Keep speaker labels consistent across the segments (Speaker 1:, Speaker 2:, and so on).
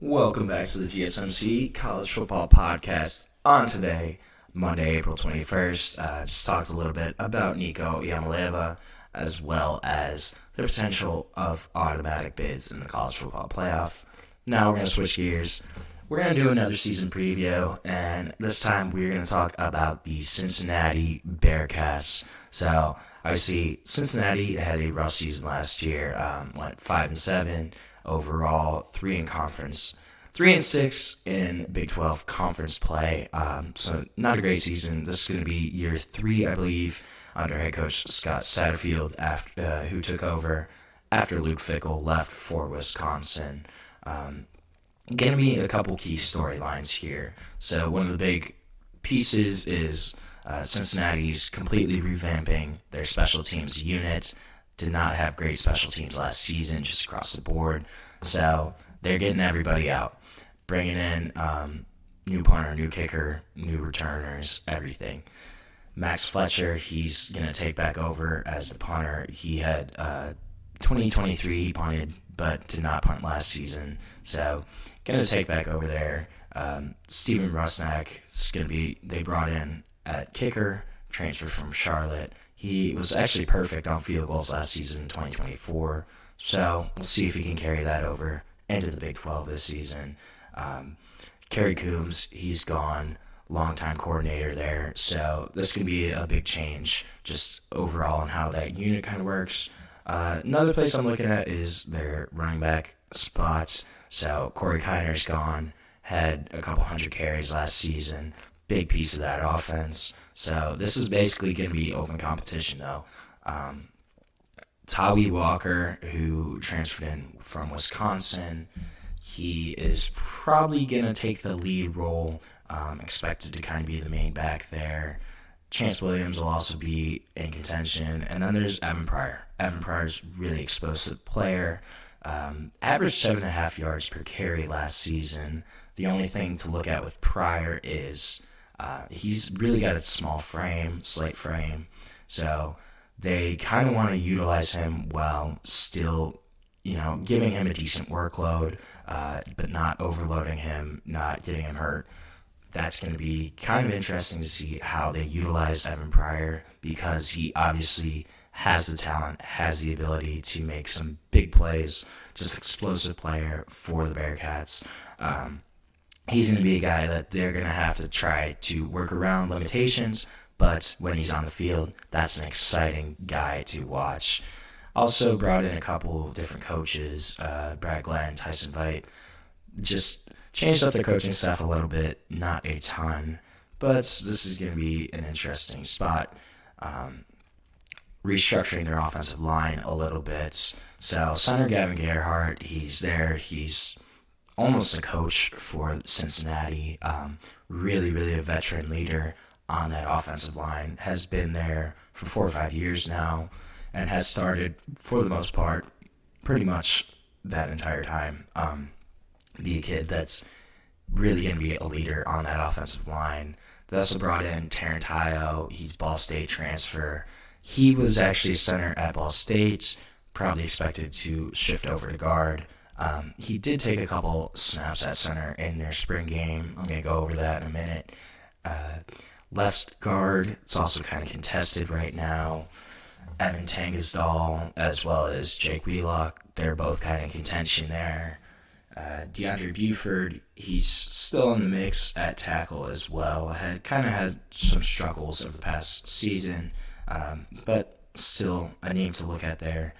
Speaker 1: Welcome back to the GSMC College Football Podcast. On today, Monday, April 21st, just talked a little bit about Nico Yamaleva, as well as the potential of automatic bids in the college football playoff. Now we're going to switch gears. We're going to do another season preview, and this time we're going to talk about the Cincinnati Bearcats. So, obviously, Cincinnati had a rough season last year, went 5-7 overall, 3 in conference, 3-6 in Big 12 conference play. So not a great season. This is going to be year 3, I believe, under head coach Scott Satterfield, who took over after Luke Fickell left for Wisconsin. Going to be a couple key storylines here. So one of the big pieces is Cincinnati's completely revamping their special teams unit. Did not have great special teams last season, just across the board. So they're getting everybody out, bringing in new punter, new kicker, new returners, everything. Max Fletcher, he's going to take back over as the punter. He had 2023, he punted, but did not punt last season. So going to take back over there. Steven Rusnak is going to be, they brought in at kicker, transferred from Charlotte. He was actually perfect on field goals last season in 2024, so we'll see if he can carry that over into the Big 12 this season. Kerry Coombs, he's gone, longtime coordinator there, so this can be a big change just overall on how that unit kind of works. Another place I'm looking at is their running back spots. So Corey Kiner's gone, had a couple hundred carries last season, big piece of that offense. So this is basically going to be open competition, though. Tawi Walker, who transferred in from Wisconsin, he is probably going to take the lead role, expected to kind of be the main back there. Chance Williams will also be in contention. And then there's Evan Pryor. Evan Pryor's really explosive player. Averaged 7.5 yards per carry last season. The only thing to look at with Pryor is he's really got a small frame, slight frame. So they kind of want to utilize him while still, giving him a decent workload, but not overloading him, not getting him hurt. That's going to be kind of interesting to see how they utilize Evan Pryor, because he obviously has the talent, has the ability to make some big plays, just explosive player for the Bearcats. He's going to be a guy that they're going to have to try to work around limitations, but when he's on the field, that's an exciting guy to watch. Also brought in a couple different coaches, Brad Glenn, Tyson Veit, just changed up their coaching staff a little bit, not a ton, but this is going to be an interesting spot. Restructuring their offensive line a little bit. So center Gavin Gerhardt, he's there. He's almost a coach for Cincinnati. Really a veteran leader on that offensive line. Has been there for 4 or 5 years now and has started, for the most part, pretty much that entire time. Be a kid that's really going to be a leader on that offensive line. They also brought in Terrence Tayo. He's Ball State transfer. He was actually a center at Ball State, probably expected to shift over to guard. He did take a couple snaps at center in their spring game. I'm going to go over that in a minute. Left guard, it's also kind of contested right now. Evan Tangisdal, as well as Jake Wheelock, they're both kind of in contention there. DeAndre Buford, he's still in the mix at tackle as well. Had some struggles over the past season, but still a name to look at there.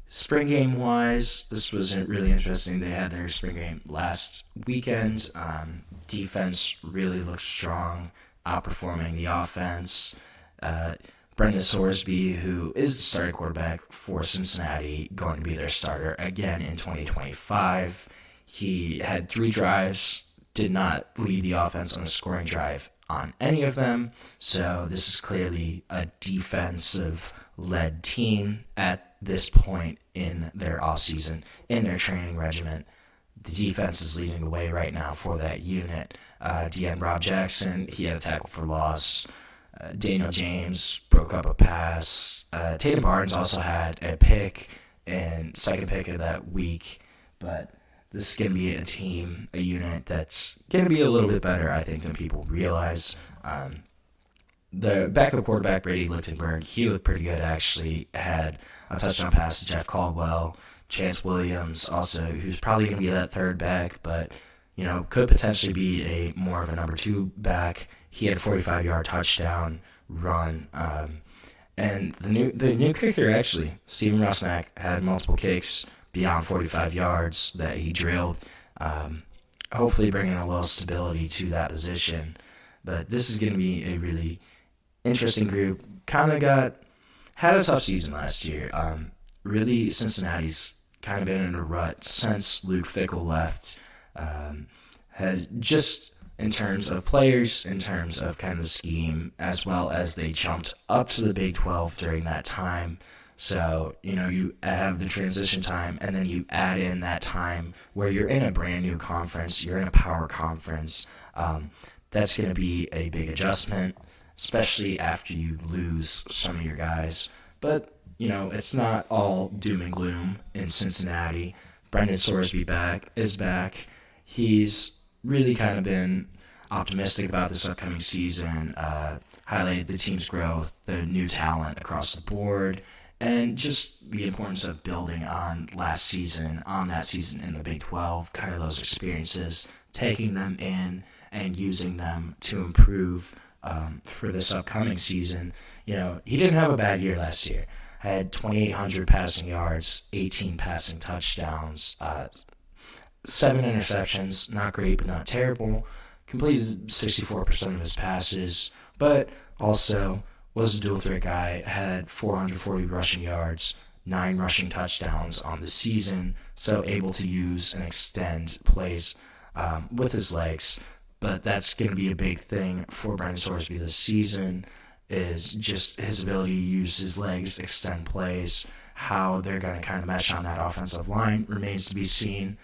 Speaker 1: Spring game wise, this was really interesting. They had their spring game last weekend. Defense really looked strong, outperforming the offense. Brendan Sorsby, who is the starting quarterback for Cincinnati, going to be their starter again in 2025. He had 3 drives, did not lead the offense on a scoring drive on any of them. So this is clearly a defensive-led team at this point in their offseason, in their training regimen. The defense is leading the way right now for that unit. DN Rob Jackson, he had a tackle for loss. Daniel James broke up a pass. Tatum Barnes also had a pick and second pick of that week. But this is going to be a team, a unit that's going to be a little bit better, I think, than people realize. The backup quarterback, Brady Lichtenberg, he looked pretty good, actually. Had a touchdown pass to Jeff Caldwell. Chance Williams, also, who's probably going to be that third back, but, could potentially be more of a number 2 back. He had a 45-yard touchdown run. And the new kicker, actually, Steven Rusnak, had multiple kicks beyond 45 yards that he drilled, hopefully bringing a little stability to that position. But this is going to be a really interesting group. Had a tough season last year. Really, Cincinnati's kind of been in a rut since Luke Fickell left. Has just in terms of players, in terms of kind of the scheme, as well as they jumped up to the Big 12 during that time. So, you have the transition time, and then you add in that time where you're in a brand new conference, you're in a power conference. That's going to be a big adjustment, especially after you lose some of your guys. But, it's not all doom and gloom in Cincinnati. Brendan Sorsby is back. He's really kind of been optimistic about this upcoming season, highlighted the team's growth, the new talent across the board, and just the importance of building on that season in the Big 12, kind of those experiences, taking them in and using them to improve for this upcoming season. He didn't have a bad year last year. Had 2,800 passing yards, 18 passing touchdowns, 7 interceptions, not great but not terrible. Completed 64% of his passes, but also was a dual threat guy, had 440 rushing yards, 9 rushing touchdowns on the season, so able to use and extend plays with his legs. But that's going to be a big thing for Brendan Sorsby this season, is just his ability to use his legs, extend plays. How they're going to kind of mesh on that offensive line remains to be seen.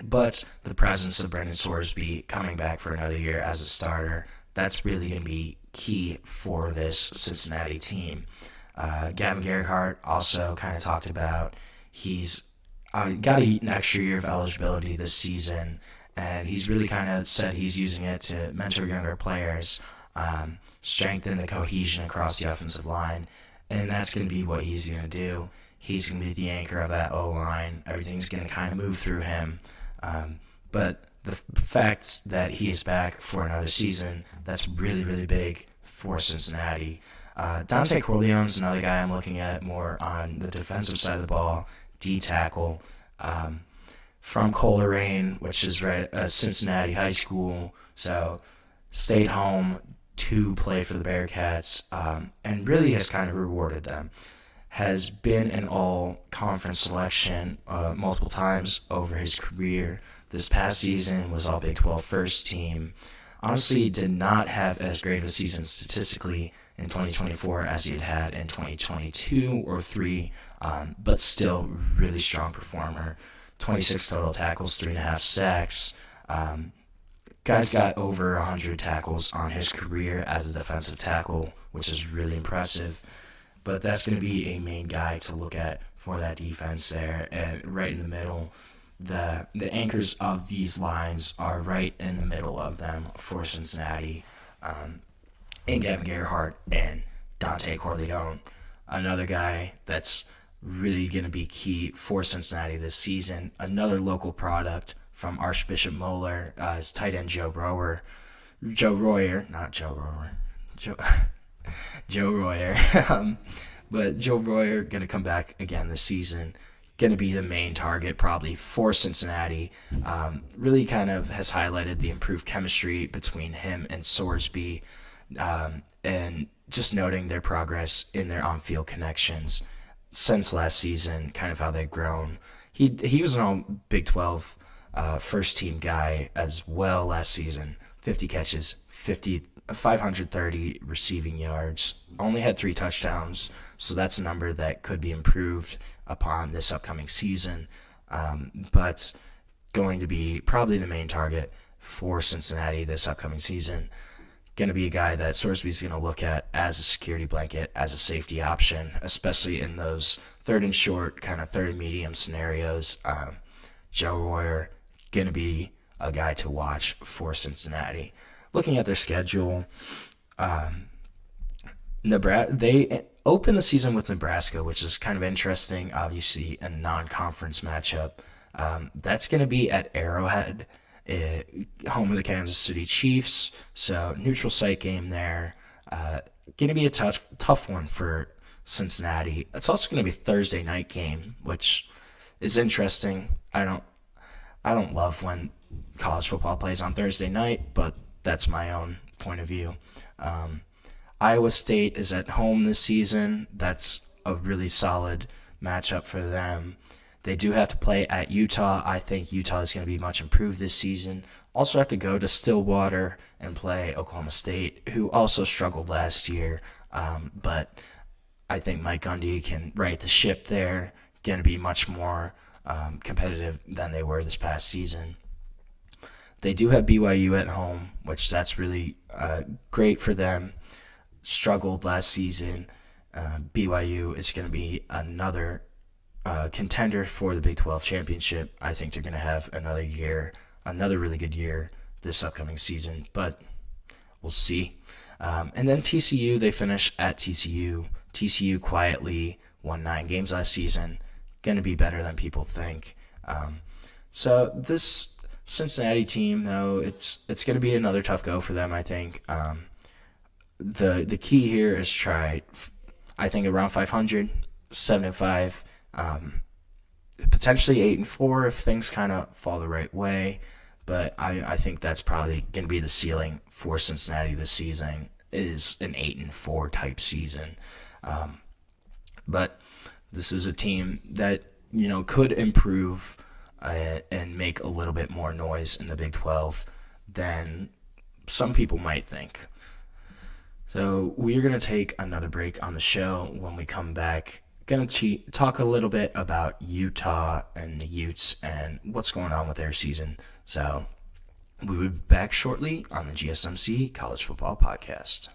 Speaker 1: But the presence of Brendan Sorsby coming back for another year as a starter, that's really going to be key for this Cincinnati team. Gavin Gerhardt also kind of talked about he's got an extra year of eligibility this season, and he's really kind of said he's using it to mentor younger players, strengthen the cohesion across the offensive line, and that's going to be what he's going to do. He's going to be the anchor of that O-line. Everything's going to kind of move through him. But the fact that he is back for another season, that's really, really big for Cincinnati. Dante Corleone's another guy I'm looking at more on the defensive side of the ball, D-tackle, from Coleraine, which is right at Cincinnati High School. So stayed home to play for the Bearcats, and really has kind of rewarded them. Has been an all-conference selection multiple times over his career. This past season was all Big 12 first team. Honestly, did not have as great of a season statistically in 2024 as he had in 2022 or 3, but still really strong performer. 26 total tackles, 3.5 sacks. Guy's got over 100 tackles on his career as a defensive tackle, which is really impressive. But that's going to be a main guy to look at for that defense there. And right in the middle, the anchors of these lines are right in the middle of them for Cincinnati. And Gavin Gerhardt and Dante Corleone, another guy that's really going to be key for Cincinnati this season. Another local product from Archbishop Moeller, his tight end Joe Royer. But Joe Royer going to come back again this season. Going to be the main target probably for Cincinnati. Really kind of has highlighted the improved chemistry between him and Sorsby, and just noting their progress in their on-field connections since last season, kind of how they've grown. He was an all Big 12 first-team guy as well last season. 50 catches, 530 receiving yards. Only had 3 touchdowns, so that's a number that could be improved upon this upcoming season. But going to be probably the main target for Cincinnati this upcoming season. Going to be a guy that Sorsby's going to look at as a security blanket, as a safety option, especially in those third and short, kind of third and medium scenarios. Joe Royer, going to be a guy to watch for Cincinnati. Looking at their schedule, they open the season with Nebraska, which is kind of interesting. Obviously, a non-conference matchup. That's going to be at Arrowhead, home of the Kansas City Chiefs. So neutral site game there. Going to be a tough one for Cincinnati. It's also going to be a Thursday night game, which is interesting. I don't love when college football plays on Thursday night, but that's my own point of view. Iowa State is at home this season. That's a really solid matchup for them. They do have to play at Utah. I think Utah is going to be much improved this season. Also have to go to Stillwater and play Oklahoma State, who also struggled last year. But I think Mike Gundy can right the ship there. Going to be much more competitive than they were this past season. They do have BYU at home, which that's really great for them. Struggled last season. BYU is going to be another contender for the Big 12 championship. I think they're going to have another really good year this upcoming season, but we'll see. And then TCU, they finish at TCU. TCU quietly won 9 games last season. Going to be better than people think. So this Cincinnati team, though, it's going to be another tough go for them, I think. The key here is try, I think, around 500, 7-5, potentially 8-4 if things kind of fall the right way. But I think that's probably going to be the ceiling for Cincinnati this season, is an 8-4 type season. But this is a team that, could improve and make a little bit more noise in the Big 12 than some people might think. So we're going to take another break on the show. When we come back, going to talk a little bit about Utah and the Utes and what's going on with their season. So we'll be back shortly on the GSMC College Football Podcast.